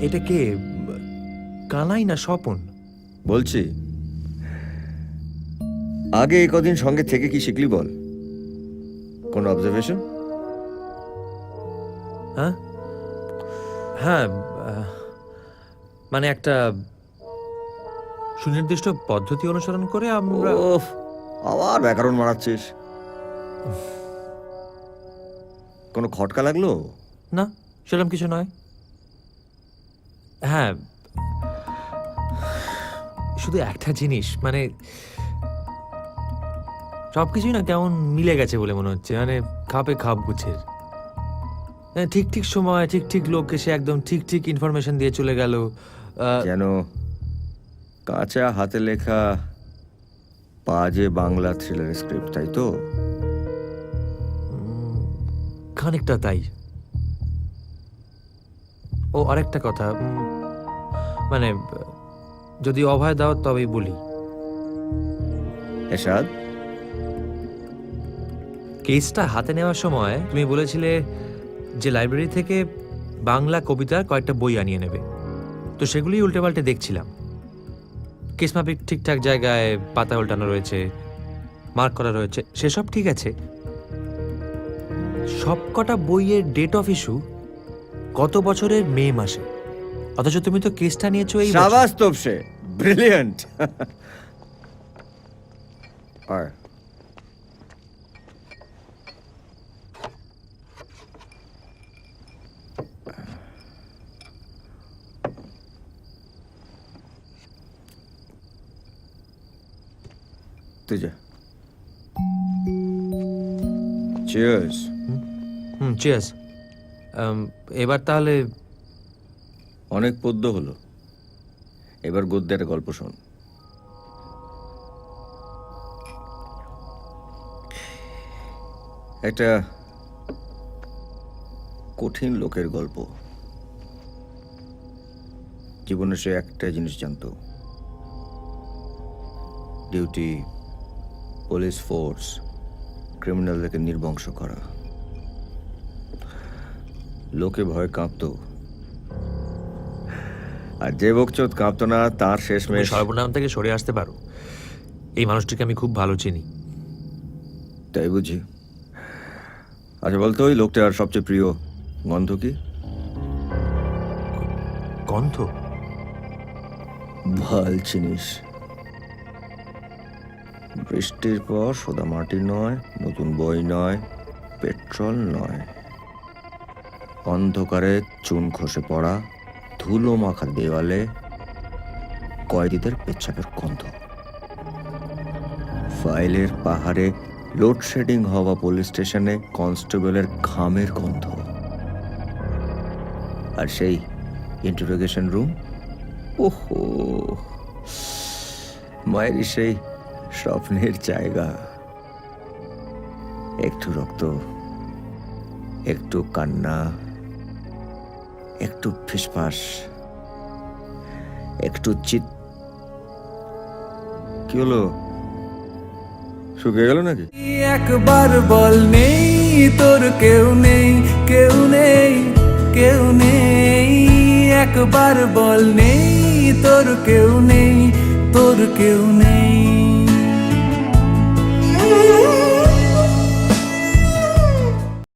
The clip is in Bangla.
এটা কে, কানাই না স্বপন? বলছি, আগে কদিন সঙ্গে থেকে কি শিখলি বল? কোন অবজারভেশন? হ্যাঁ হ্যাঁ, মানে একটা সুনির্দিষ্ট পদ্ধতি অনুসরণ করে আমরা। ওফ, আবার ব্যাকরণ মারাচ্ছিস। কোনো খটকা লাগলো? না, সেরকম কিছু নয়। হ্যাঁ, শুধু একটা জিনিস, মানে সবকিছুই না কেমন মিলে গেছে বলে মনে হচ্ছে, মানে খাপে খাপ গুছের। ঠিক ঠিক সময় ঠিক ঠিক লোক এসে একদম ঠিক ঠিক ইনফরমেশন দিয়ে চলে গেল। যেন কাঁচা হাতে লেখা বাজে বাংলা থ্রিলার স্ক্রিপ্ট, তাই তো? খানিকটা তাই। ও আরেকটা কথা, মানে যদি অভয় দাও তবেই বলি। এরশাদ, কেসটা হাতে নেওয়ার সময় তুমি বলেছিলে যে লাইব্রেরি থেকে বাংলা কবিতার কয়েকটা বই আনিয়ে নেবে, তো সেগুলি উল্টে পাল্টে দেখছিলাম। কেস মাফিক ঠিকঠাক জায়গায় পাতা উল্টানো রয়েছে, মার্ক করা রয়েছে, সেসব ঠিক আছে। সবকটা বইয়ের ডেট অফ ইস্যু গত বছরের মে মাসে, অথচ তুমি তো কেসটা নিয়েছো এই বছর। শাবাশ তোপসে, ব্রিলিয়ান্ট। আর তুই যা। চিয়ার্স। চিয়ার্স। এবার তাহলে অনেক পদ্য হলো, এবার গদ্যের গল্প শোন। একটা কঠিন লোকের গল্প। জীবনে সে একটা জিনিস জানতো, ডিউটি, পুলিশ ফোর্স, ক্রিমিনালদেরকে নির্বংশ করা। লোকে ভয় কাঁপতো, আর যে বকচোদ কাঁপতো না তার শেষমেশ। সর্বনাম থেকে সরে আসতে পারো, এই মানুষটিকে আমি খুব ভালো চিনি। তাই বুঝি? আচ্ছা বলতো, ওই লোকটার সবচেয়ে প্রিয় গন্ধ কি? গন্ধ? ভাল চিনিস। বৃষ্টির পর সোদা মাটি নয়, নতুন বই নয়, পেট্রোল নয়, অন্ধকারে চুন খসে পড়া, ধুলো মাখা দেওয়ালে কয়েদিদের পেচ্ছাপের গন্ধ, ফাইলের পাহাড়ে লোডশেডিং হওয়া পুলিশ স্টেশনে কনস্টেবলের ঘামের গন্ধ, আর সেই ইন্টারোগেশন রুম, ওহো, মায়েরই সেই স্বপ্নের জায়গা। একটু রক্ত, একটু কান্না, একটু ফিসফাস, একটু চিৎ। কি হলো, শুকিয়ে গেল নাকি? একবার বল, নেই তোর কেউ নেই, কেউ নেই, কেউ নেই। একবার বল, নেই তোর কেউ নেই, তোর কেউ নেই।